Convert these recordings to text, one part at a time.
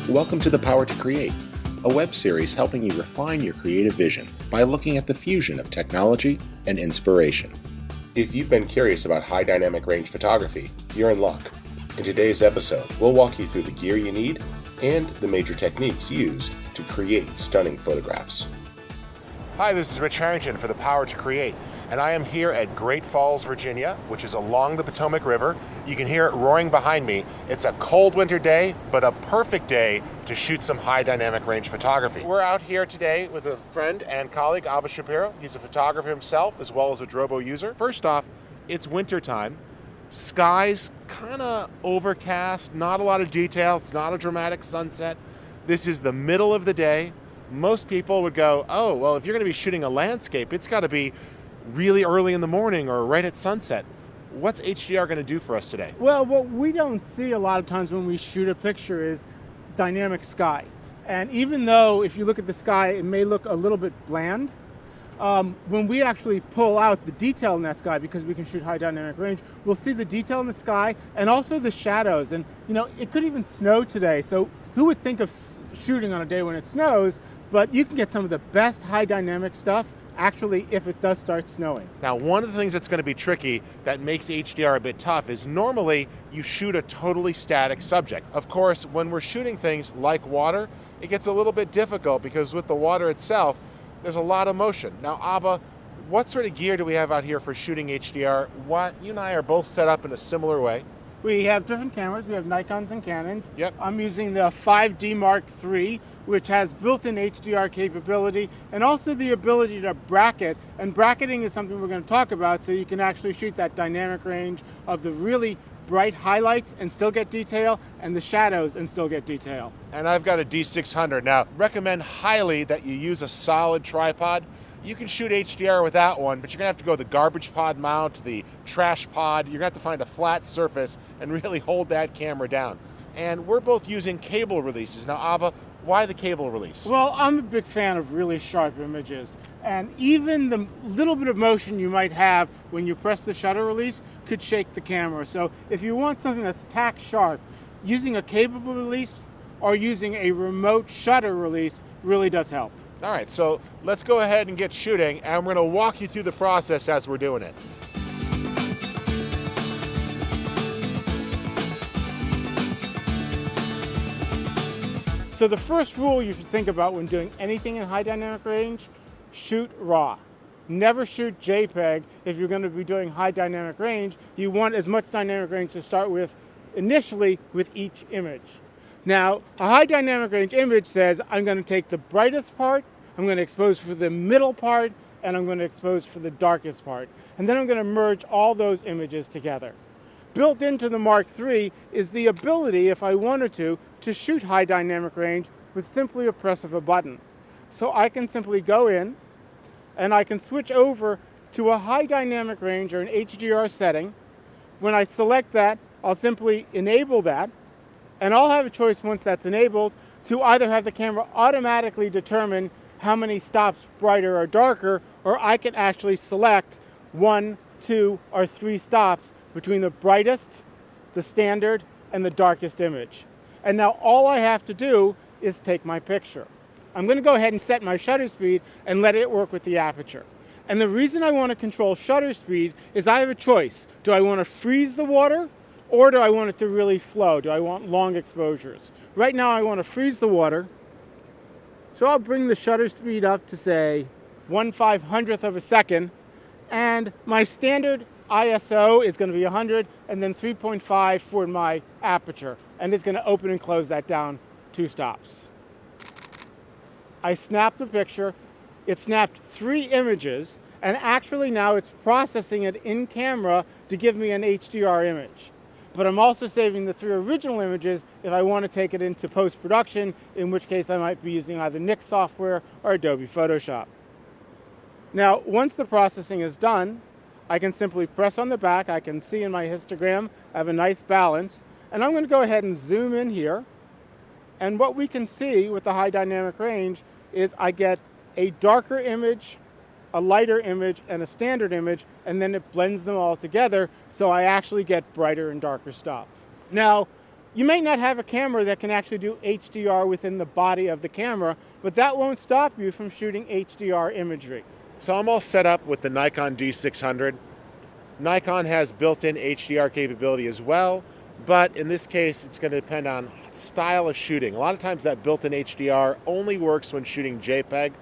Welcome to The Power to Create, a web series helping you refine your creative vision by looking at the fusion of technology and inspiration. If you've been curious about high dynamic range photography, you're in luck. In today's episode, we'll walk you through the gear you need and the major techniques used to create stunning photographs. Hi, this is Rich Harrington for The Power to Create, and I am here at Great Falls, Virginia, which is along the Potomac River. You can hear it roaring behind me. It's a cold winter day, but a perfect day to shoot some high dynamic range photography. We're out here today with a friend and colleague, Abba Shapiro. He's a photographer himself, as well as a Drobo user. First off, it's winter time. Skies kind of overcast, not a lot of detail. It's not a dramatic sunset. This is the middle of the day. Most people would go, oh, well, if you're going to be shooting a landscape, it's got to be really early in the morning or right at sunset. What's HDR going to do for us today? Well, what we don't see a lot of times when we shoot a picture is dynamic sky. And even though if you look at the sky, it may look a little bit bland, when we actually pull out the detail in that sky, because we can shoot high dynamic range, we'll see the detail in the sky and also the shadows. And you know, it could even snow today. So who would think of shooting on a day when it snows? But you can get some of the best high dynamic stuff actually if it does start snowing. Now, one of the things that's going to be tricky that makes HDR a bit tough is normally you shoot a totally static subject. Of course, when we're shooting things like water, it gets a little bit difficult because with the water itself, there's a lot of motion. Now, Abba, what sort of gear do we have out here for shooting HDR? You and I are both set up in a similar way. We have different cameras. We have Nikons and Canons. Yep. I'm using the 5D Mark III, which has built-in HDR capability and also the ability to bracket. And bracketing is something we're going to talk about, so you can actually shoot that dynamic range of the really bright highlights and still get detail, and the shadows and still get detail. And I've got a D600. Now, recommend highly that you use a solid tripod. You can shoot HDR with that one, but you're gonna have to go the garbage pod mount, the trash pod. You're gonna have to find a flat surface and really hold that camera down. And we're both using cable releases. Now, Abba, why the cable release? Well, I'm a big fan of really sharp images. And even the little bit of motion you might have when you press the shutter release could shake the camera. So if you want something that's tack sharp, using a cable release or using a remote shutter release really does help. All right, so let's go ahead and get shooting, and we're gonna walk you through the process as we're doing it. So the first rule you should think about when doing anything in high dynamic range, shoot raw. Never shoot JPEG if you're going to be doing high dynamic range. You want as much dynamic range to start with initially with each image. Now, a high dynamic range image says I'm going to take the brightest part, I'm going to expose for the middle part, and I'm going to expose for the darkest part. And then I'm going to merge all those images together. Built into the Mark III is the ability, if I wanted to shoot high dynamic range with simply a press of a button. So I can simply go in and I can switch over to a high dynamic range or an HDR setting. When I select that, I'll simply enable that, and I'll have a choice once that's enabled to either have the camera automatically determine how many stops brighter or darker, or I can actually select 1, 2, or 3 stops between the brightest, the standard, and the darkest image. And now all I have to do is take my picture. I'm going to go ahead and set my shutter speed and let it work with the aperture. And the reason I want to control shutter speed is I have a choice. Do I want to freeze the water, or do I want it to really flow? Do I want long exposures? Right now I want to freeze the water. So I'll bring the shutter speed up to, say, 1/500th of a second, and my standard ISO is going to be 100, and then 3.5 for my aperture, and it's going to open and close that down 2 stops. I snapped the picture, it snapped 3 images, and actually now it's processing it in camera to give me an HDR image. But I'm also saving the 3 original images if I want to take it into post-production, in which case I might be using either Nix software or Adobe Photoshop. Now, once the processing is done, I can simply press on the back. I can see in my histogram I have a nice balance. And I'm going to go ahead and zoom in here. And what we can see with the high dynamic range is I get a darker image, a lighter image, and a standard image, and then it blends them all together, so I actually get brighter and darker stuff. Now, You may not have a camera that can actually do HDR within the body of the camera, but that won't stop you from shooting HDR imagery. So I'm all set up with the Nikon D600. Nikon has built-in HDR capability as well, but in this case, it's going to depend on style of shooting. A lot of times that built-in HDR only works when shooting JPEG.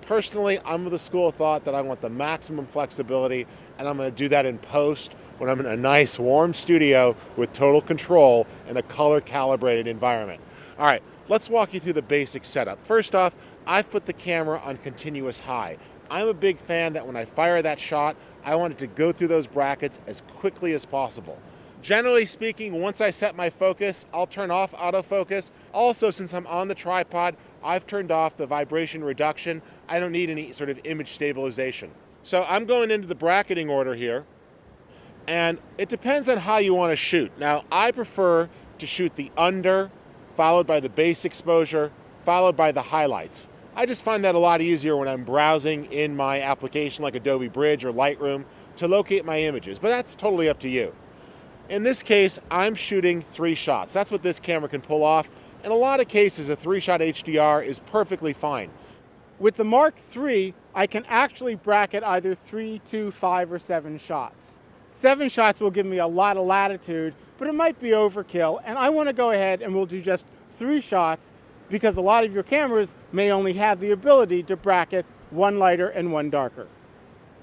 Personally, I'm of the school of thought that I want the maximum flexibility, and I'm going to do that in post when I'm in a nice warm studio with total control in a color-calibrated environment. All right, let's walk you through the basic setup. First off, I've put the camera on continuous high. I'm a big fan that when I fire that shot, I want it to go through those brackets as quickly as possible. Generally speaking, once I set my focus, I'll turn off autofocus. Also, since I'm on the tripod, I've turned off the vibration reduction. I don't need any sort of image stabilization. So I'm going into the bracketing order here, and it depends on how you want to shoot. Now, I prefer to shoot the under, followed by the base exposure, followed by the highlights. I just find that a lot easier when I'm browsing in my application like Adobe Bridge or Lightroom to locate my images, but that's totally up to you. In this case, I'm shooting 3 shots. That's what this camera can pull off. In a lot of cases, a 3-shot HDR is perfectly fine. With the Mark III, I can actually bracket either 3, 2, 5, or 7 shots. 7 shots will give me a lot of latitude, but it might be overkill, and I want to go ahead and we'll do just 3 shots because a lot of your cameras may only have the ability to bracket 1 lighter and 1 darker.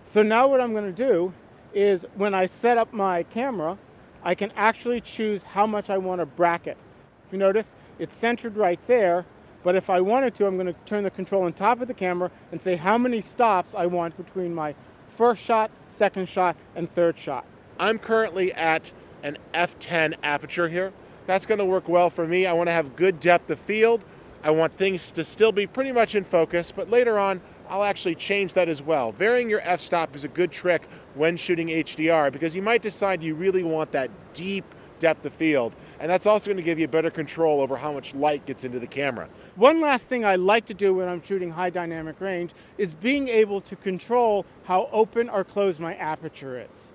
So now what I'm going to do is when I set up my camera, I can actually choose how much I want to bracket. If you notice, it's centered right there, but if I wanted to, I'm going to turn the control on top of the camera and say how many stops I want between my first shot, second shot, and third shot. I'm currently at an f10 aperture here. That's going to work well for me. I want to have good depth of field. I want things to still be pretty much in focus, but later on, I'll actually change that as well. Varying your f-stop is a good trick when shooting HDR because you might decide you really want that deep depth of field, and that's also going to give you better control over how much light gets into the camera. One last thing I like to do when I'm shooting high dynamic range is being able to control how open or closed my aperture is.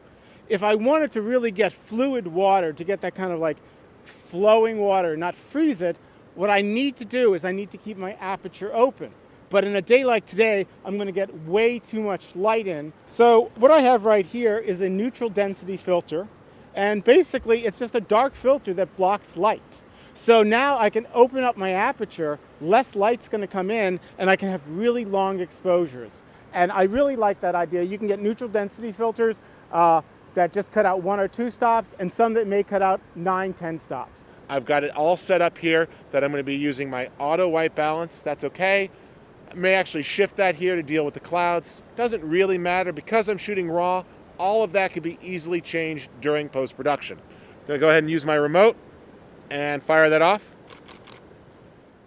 If I wanted to really get fluid water, to get that kind of like flowing water, not freeze it, what I need to do is I need to keep my aperture open. But in a day like today, I'm going to get way too much light in. So what I have right here is a neutral density filter. And basically, it's just a dark filter that blocks light. So now I can open up my aperture, less light's going to come in, and I can have really long exposures. And I really like that idea. You can get neutral density filters that just cut out 1 or 2 stops, and some that may cut out 9, 10 stops. I've got it all set up here that I'm going to be using my auto white balance. That's okay. I may actually shift that here to deal with the clouds. Doesn't really matter because I'm shooting raw. All of that can be easily changed during post-production. I'm going to go ahead and use my remote and fire that off.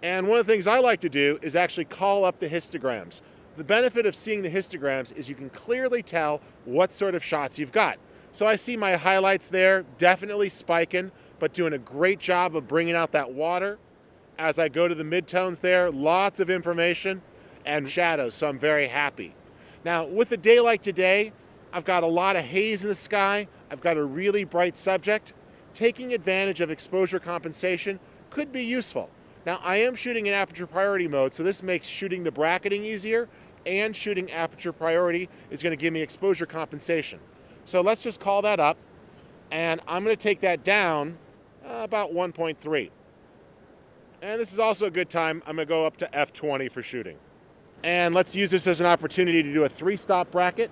And one of the things I like to do is actually call up the histograms. The benefit of seeing the histograms is you can clearly tell what sort of shots you've got. So I see my highlights there, definitely spiking, but doing a great job of bringing out that water. As I go to the midtones there, lots of information and shadows, so I'm very happy. Now, with a day like today, I've got a lot of haze in the sky. I've got a really bright subject. Taking advantage of exposure compensation could be useful. Now, I am shooting in aperture priority mode, so this makes shooting the bracketing easier, and shooting aperture priority is going to give me exposure compensation. So let's just call that up, and I'm going to take that down about 1.3. And this is also a good time. I'm going to go up to f20 for shooting. And let's use this as an opportunity to do a 3-stop bracket.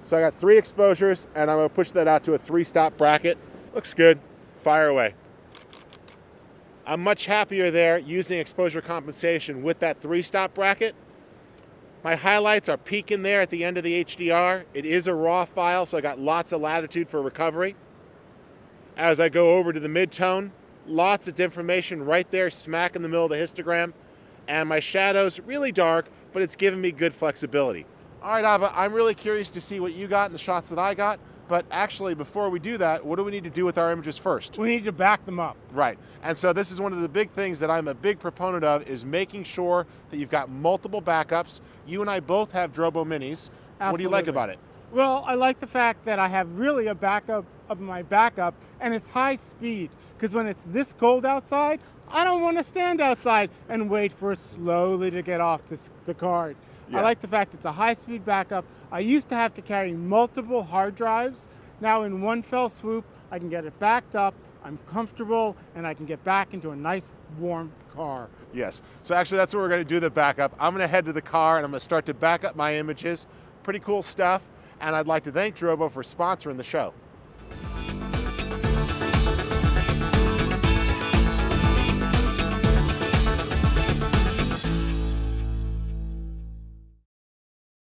So I got 3 exposures, and I'm going to push that out to a 3-stop bracket. Looks good. Fire away. I'm much happier there using exposure compensation with that 3-stop bracket. My highlights are peaking there at the end of the HDR. It is a raw file, so I got lots of latitude for recovery. As I go over to the midtone, lots of information right there smack in the middle of the histogram. And my shadows really dark, but it's giving me good flexibility. All right, Abba, I'm really curious to see what you got in the shots that I got. But actually, before we do that, what do we need to do with our images first? We need to back them up. Right. And so this is one of the big things that I'm a big proponent of, is making sure that you've got multiple backups. You and I both have Drobo Minis. Absolutely. What do you like about it? Well, I like the fact that I have really a backup of my backup, and it's high speed. Because when it's this cold outside, I don't want to stand outside and wait for it slowly to get off the card. Yeah. I like the fact it's a high-speed backup. I used to have to carry multiple hard drives. Now in one fell swoop, I can get it backed up, I'm comfortable, and I can get back into a nice, warm car. Yes, so actually that's what we're going to do, the backup. I'm going to head to the car and I'm going to start to back up my images. Pretty cool stuff, and I'd like to thank Drobo for sponsoring the show.